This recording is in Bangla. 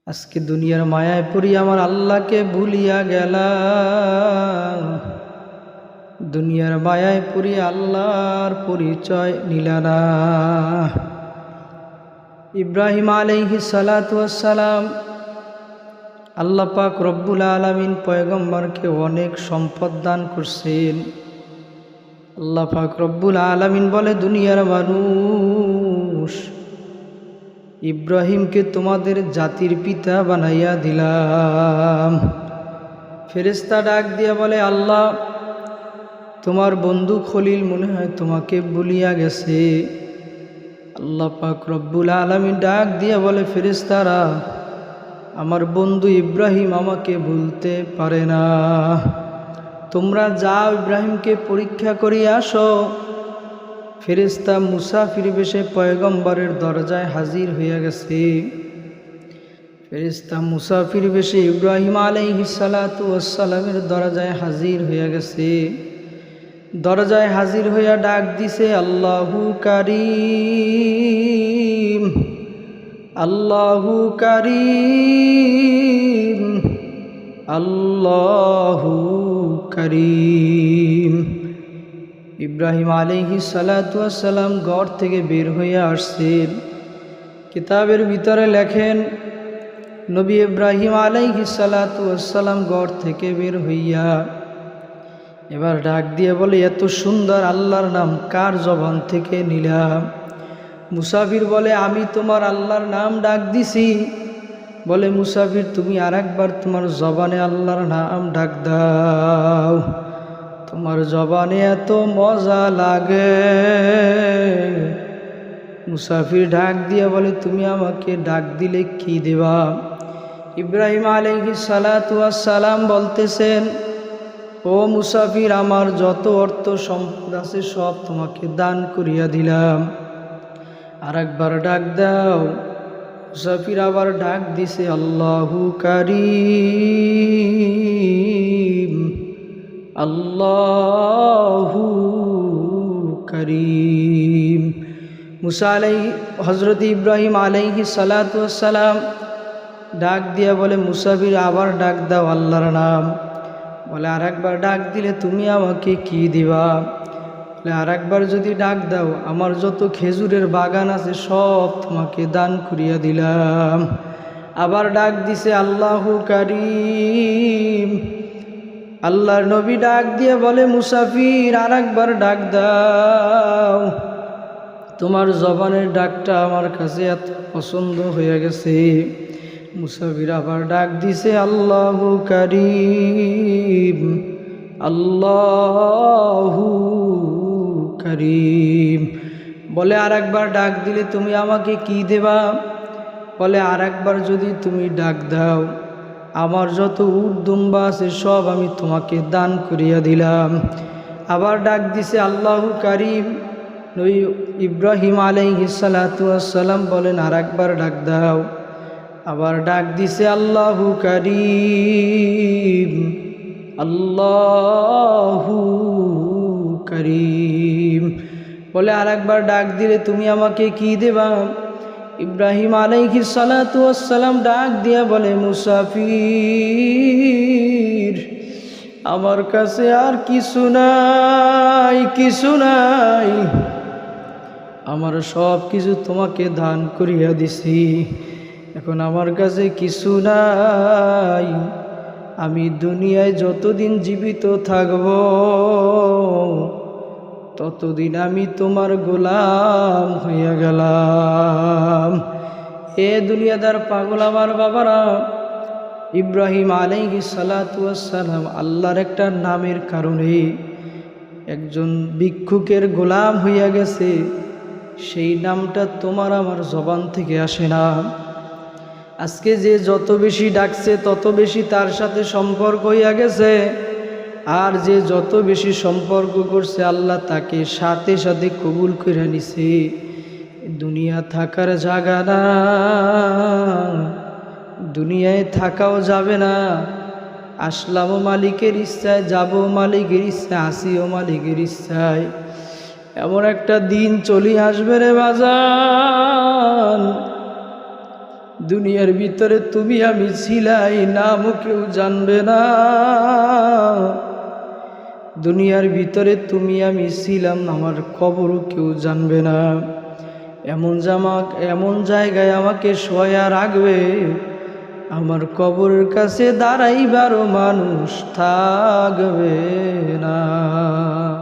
আজকে দুনিয়ার মায়ায় পড়ি আমার আল্লাহকে ভুলিয়া গেলাম। দুনিয়ার মায়ায় পড়ি আল্লাহর পরিচয় নিলানা। ইব্রাহিম আলাইহিস সালাতু ওয়াস সালাম, আল্লাহ পাক রব্বুল আলামিন পয়গম্বরকে অনেক সম্পদ দান করছেন। আল্লাহ পাক রব্বুল আলামিন বলে, দুনিয়ার মানুষ, ইব্রাহিমকে তোমাদের জাতির পিতা বানাইয়া দিলাম। ফেরেশতা ডাক দিয়া বলে, আল্লাহ, তোমার বন্ধু খলিল মনে হয় তোমাকে ভুলিয়া গেছে। আল্লাহ পাক রব্বুল আলামিন ডাক দিয়া বলে, ফেরেশতারা, আমার বন্ধু ইব্রাহিম আমাকে ভুলতে পারে না। তোমরা যাও, ইব্রাহিমকে পরীক্ষা করিয়া আসো। ফেরেশতা মুসাফির বেশে পয়গম্বরের দরজায় হাজির হইয়া গেছে। ফেরেশতা মুসাফির বেশে ইব্রাহিম আলাইহিস সালাতু ওয়াস সালামের দরজায় হাজির হইয়া গেছে। দরজায় হাজির হইয়া ডাক দিছে, আল্লাহু কারীম, আল্লাহু কারীম, আল্লাহু কারীম। ইব্রাহিম আলাইহিস সালাতু ওয়াস সালাম ঘর থেকে বের হইয়া আসছেন। কিতাবের ভিতরে লেখেন, নবী ইব্রাহিম আলাইহিস সালাতু ওয়াস সালাম ঘর থেকে বের হইয়া এবার ডাক দিয়ে বলে, এত সুন্দর আল্লাহর নাম কার জবান থেকে নিলাম? মুসাফির বলে, আমি তোমার আল্লাহর নাম ডাক দিছি। বলে, মুসাফির, তুমি আরেকবার তোমার জবানে আল্লাহর নাম ডাক দাও, তোমার জবানে এত মজা লাগে। মুসাফির ডাক দিয়ে বলে, তুমি আমাকে ডাক দিলে কি দেবা? ইব্রাহিম আলাইহিস সালাতু ওয়াস সালাম বলতেছেন, ও মুসাফির, আমার যত অর্থ সম্পদ আছে সব তোমাকে দান করিয়া দিলাম, আর একবার ডাক দাও। মুসাফির আবার ডাক দিছে, আল্লাহু কারীম, আল্লাহু কারীম। হযরত ইব্রাহিম আলাইহিস সালাতু ওয়াস সালাম ডাক দিয়া বলে, মুসাফির আবার ডাক দাও আল্লাহর নাম। বলে, আর একবার ডাক দিলে তুমি আমাকে কি দিবা? বলে, আর একবার যদি ডাক দাও, আমার যত খেজুরের বাগান আছে সব তোমাকে দান করিয়া দিলাম। আবার ডাক দিছে, আল্লাহু কারীম। আল্লাহর নবী ডাক দিয়ে বলে, মুসাফির আর একবার ডাক দাও, তোমার জবানের ডাকটা আমার কাছে এত পছন্দ হয়ে গেছে। মুসাফির আবার ডাক দিছে, আল্লাহু কারীম, আল্লাহু কারীম। বলে, আর একবার ডাক দিলে তুমি আমাকে কি দেবা? বলে, আর একবার যদি তুমি ডাক দাও, আমার যত উট দুম্বা আছে সব আমি তোমাকে দান করিয়া দিলাম। আবার ডাক দিছে, আল্লাহু কারীম। নবী ইব্রাহিম আলাইহিস সালাতু ওয়াস সালাম বলেন, আর একবার ডাক দাও। আবার ডাক দিছে, আল্লাহু কারীম, আল্লাহু কারীম। বলে, আর একবার ডাক দিলে তুমি আমাকে কি দেবা? ইব্রাহিম আলাইহিস সালাতু ওয়াস সালাম ডাক দিয়া বলে, মুসাফির, আমার কাছে আর কিছু নাই, কিছু নাই, আমার সব কিছু তোমাকে দান করিয়া দিছি, এখন আমার কাছে কিছু নাই। আমি দুনিয়ায় যতদিন জীবিত থাকব ততদিন আমি তোমার গোলাম হইয়া গেলাম। এ দুনিয়াদার পাগল আমার বাবারা, ইব্রাহিম আলাইহিস সালাতু ওয়াস সালাম আল্লাহর একটা নামের কারণে একজন ভিক্ষুকের গোলাম হইয়া গেছে। সেই নামটা তোমার আমার জবান থেকে আসে না। আজকে যে যত বেশি ডাকছে তত বেশি তার সাথে সম্পর্ক হইয়া গেছে, আর যে যত বেশি সম্পর্ক করছে আল্লাহ তাকে সাথে সাথে কবুল করে নিছে। দুনিয়া থাকার জায়গা না, দুনিয়ায় থাকাও যাবে না। আসলামও মালিকের ইচ্ছায়, যাবো মালিকের ইচ্ছায়, আসিও মালিকের ইচ্ছায়। এমন একটা দিন চলে আসবে রে বাজান, দুনিয়ার ভিতরে তুমি আমি ছিলাই, নামও কেউ জানবে না। দুনিয়ার ভিতরে তুমি আমি ছিলাম, আমার খবরও কেউ জানবে না। এমন জায়গায় আমাকে শোয়া রাখবে, আমার কবরের কাছে দাঁড়াইবারও মানুষ থাকবে না।